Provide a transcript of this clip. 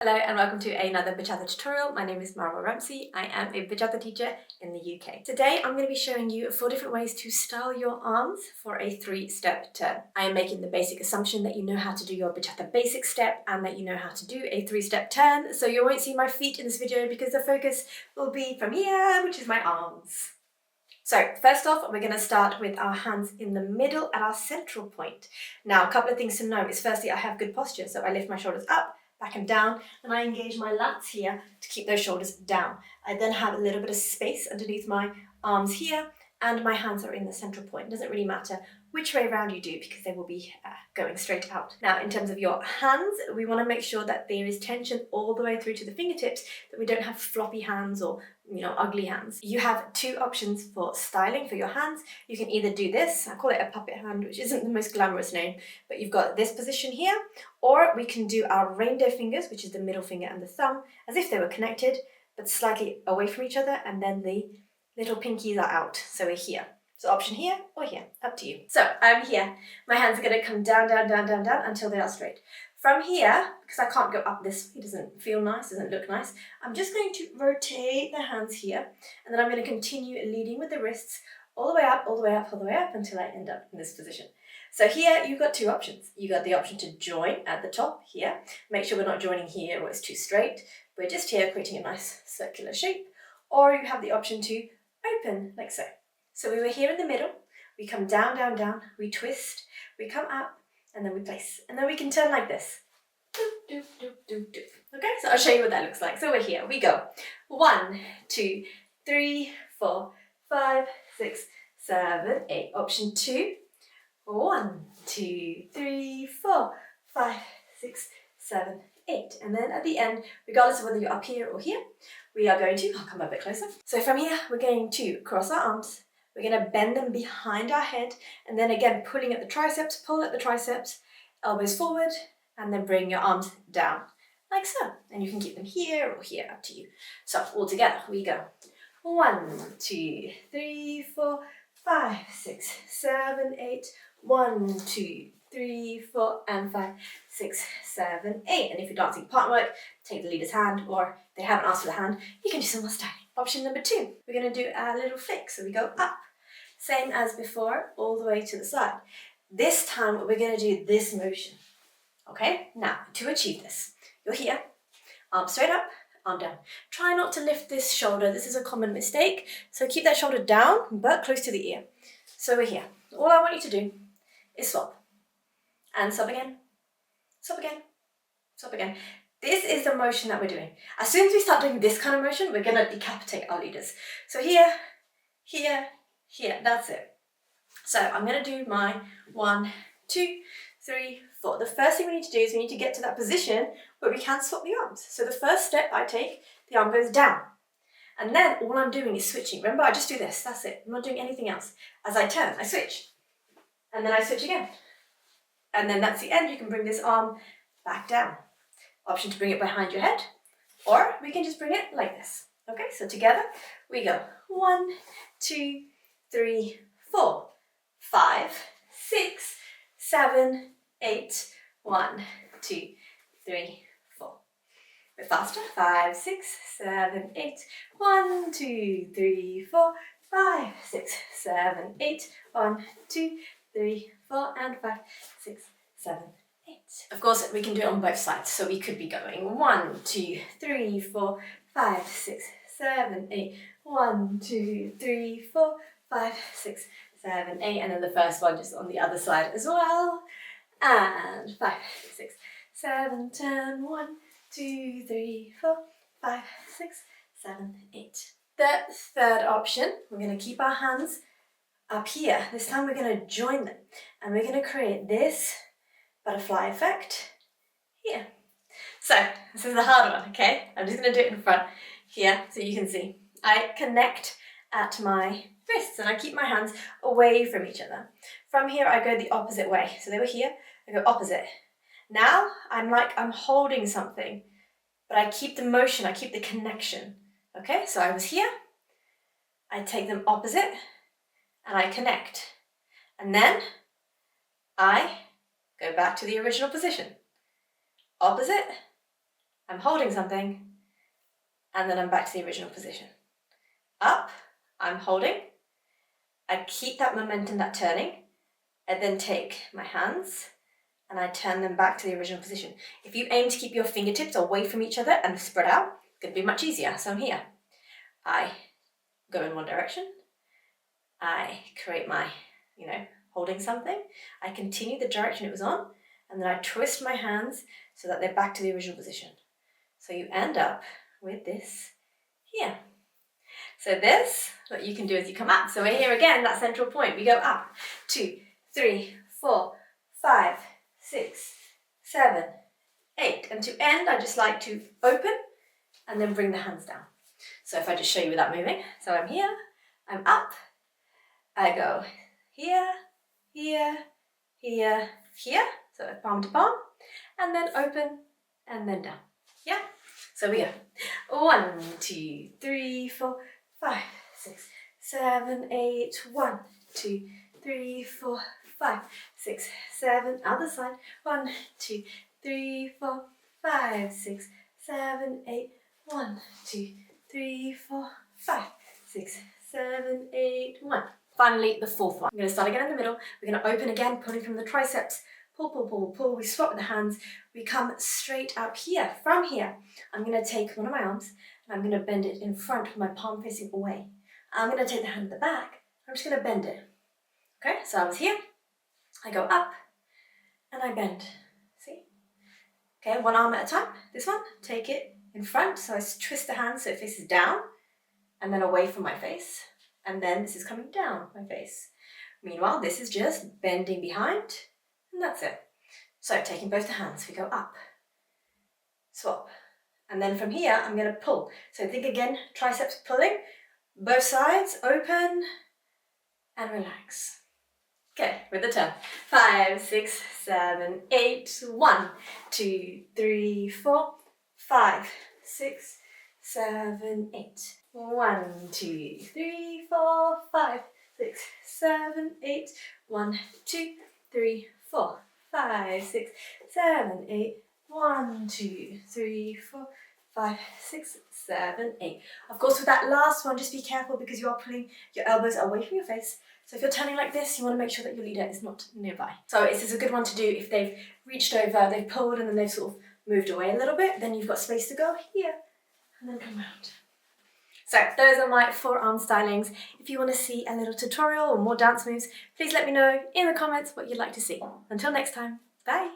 Hello and welcome to another Bachata tutorial. My name is marwa.ramsi. I am a Bachata teacher in the UK. Today I'm going to be showing you 4 different ways to style your arms for a 3-step turn. I am making the basic assumption that you know how to do your Bachata basic step and that you know how to do a 3-step turn, so you won't see my feet in this video because the focus will be from here, which is my arms. So first off, we're going to start with our hands in the middle at our central point. Now, a couple of things to know is firstly, I have good posture, so I lift my shoulders up, back and down, and I engage my lats here to keep those shoulders down. I then have a little bit of space underneath my arms here, and my hands are in the central point. It doesn't really matter which way around you do because they will be going straight out. Now, in terms of your hands, we want to make sure that there is tension all the way through to the fingertips, that we don't have floppy hands or ugly hands. You have 2 options for styling for your hands. You can either do this, I call it a puppet hand, which isn't the most glamorous name, but you've got this position here, or we can do our reindeer fingers, which is the middle finger and the thumb, as if they were connected, but slightly away from each other, and then the little pinkies are out, so we're here. So option here or here, up to you. So I'm here. My hands are going to come down, down, down, down, down until they are straight. From here, because I can't go up this way, it doesn't feel nice, doesn't look nice, I'm just going to rotate the hands here, and then I'm going to continue leading with the wrists all the way up, all the way up, all the way up until I end up in this position. So here you've got 2 options. You've got the option to join at the top here. Make sure we're not joining here or it's too straight. We're just here creating a nice circular shape. Or you have the option to open like so. So we were here in the middle, we come down, down, down, we twist, we come up, and then we place. And then we can turn like this. Doop, doop, doop, doop, doop. Okay, so I'll show you what that looks like. So we're here, we go. 1, 2, 3, 4, 5, 6, 7, 8. Option 2. 1, 2, 3, 4, 5, 6, 7, 8. And then at the end, regardless of whether you're up here or here, we are going to, I'll come a bit closer. So from here, we're going to cross our arms. We're going to bend them behind our head, and then again, pulling at the triceps, pull at the triceps, elbows forward, and then bring your arms down, like so. And you can keep them here or here, up to you. So all together, we go. 1, 2, 3, 4, 5, 6, 7, 8. 1, 2, 3, 4, and 5, 6, 7, 8. And if you're dancing part work, take the leader's hand, or if they haven't asked for the hand, you can do some more styling. Option number 2, we're going to do a little flick. So we go up, same as before, all the way to the side. This time we're going to do this motion. Okay, now to achieve this, you're here, arm straight up, arm down. Try not to lift this shoulder. This is a common mistake. So keep that shoulder down, but close to the ear. So we're here. All I want you to do is swap. And swap again, swap again, swap again. This is the motion that we're doing. As soon as we start doing this kind of motion, we're going to decapitate our leaders. So here, here, here, that's it. So I'm going to do my 1, 2, 3, 4. The first thing we need to do is we need to get to that position where we can swap the arms. So the first step I take, the arm goes down. And then all I'm doing is switching. Remember, I just do this, that's it. I'm not doing anything else. As I turn, I switch. And then I switch again. And then that's the end. You can bring this arm back down. Option to bring it behind your head, or we can just bring it like this. Okay, so together we go. 1, 2, 3, 4, 5, 6, 7, 8. 1, 2, 3, 4. A bit faster. 5, 6, 7, 8. 1, 2, 3, 4, 5, 6, 7, 8. 1, 2, 3, 4, and 5, 6, 7, 8. Of course, we can do it on both sides. So we could be going 1, 2, 3, 4, 5, 6, 7, 8. 1, 2, 3, 4, 5, 6, 7, 8. And then the first one just on the other side as well. And 5, 6, 7, 10. 1, 2, 3, 4, 5, 6, 7, 8. The third option, we're going to keep our hands up here. This time we're going to join them, and we're going to create this butterfly effect here. So this is the hard one, okay? I'm just going to do it in front here so you can see. I connect at my wrists and I keep my hands away from each other. From here I go the opposite way. So they were here, I go opposite. Now I'm holding something, but I keep the motion, I keep the connection. Okay, so I was here, I take them opposite, and I connect. And then I go back to the original position. Opposite, I'm holding something, and then I'm back to the original position. Up, I'm holding, I keep that momentum, that turning, I then take my hands and I turn them back to the original position. If you aim to keep your fingertips away from each other and spread out, it's going to be much easier. So I'm here. I go in one direction. I create my, holding something. I continue the direction it was on, and then I twist my hands so that they're back to the original position. So you end up with this here. So this, what you can do as you come up. So we're here again, that central point. We go up, 2, 3, 4, 5, 6, 7, 8. And to end, I just like to open and then bring the hands down. So if I just show you without moving. So I'm here, I'm up, I go here, here, here, here. So palm to palm, and then open and then down. Yeah? So we go 1, 2, 3, 4, 5, 6, 7, 8. 1, 2, 3, 4, 5, 6, 7. Other side. 1, 2, 3, 4, 5, 6, 7, 8. 1, 2, 3, 4, 5, 6, 7, 8. 1. Finally, the fourth one. We're going to start again in the middle. We're going to open again, pulling from the triceps. Pull, pull, pull, pull. We swap with the hands. We come straight up here. From here, I'm going to take one of my arms and I'm going to bend it in front with my palm facing away. I'm going to take the hand at the back. I'm just going to bend it. Okay, so I was here. I go up and I bend. See? Okay, one arm at a time. This one, take it in front. So I twist the hand so it faces down and then away from my face. And then this is coming down my face. Meanwhile, this is just bending behind, and that's it. So taking both the hands, we go up, swap. And then from here, I'm going to pull. So think again, triceps pulling, both sides, open, and relax. Okay, with the turn. 5, 6, 7, 8. 1, 2, 3, 4, 5, 6, 7, 8. 1, 2, 3, 4, 5, 6, 7, 8. 1, 2, 3, 4, 5, 6, 7, 8. 1, 2, 3, 4, 5, 6, 7, 8. Of course, with that last one, just be careful because you are pulling your elbows away from your face. So if you're turning like this, you want to make sure that your leader is not nearby. So this is a good one to do if they've reached over, they've pulled, and then they've sort of moved away a little bit. Then you've got space to go here and then come around. So those are my 4 arm stylings. If you want to see a little tutorial or more dance moves, please let me know in the comments what you'd like to see. Until next time, bye!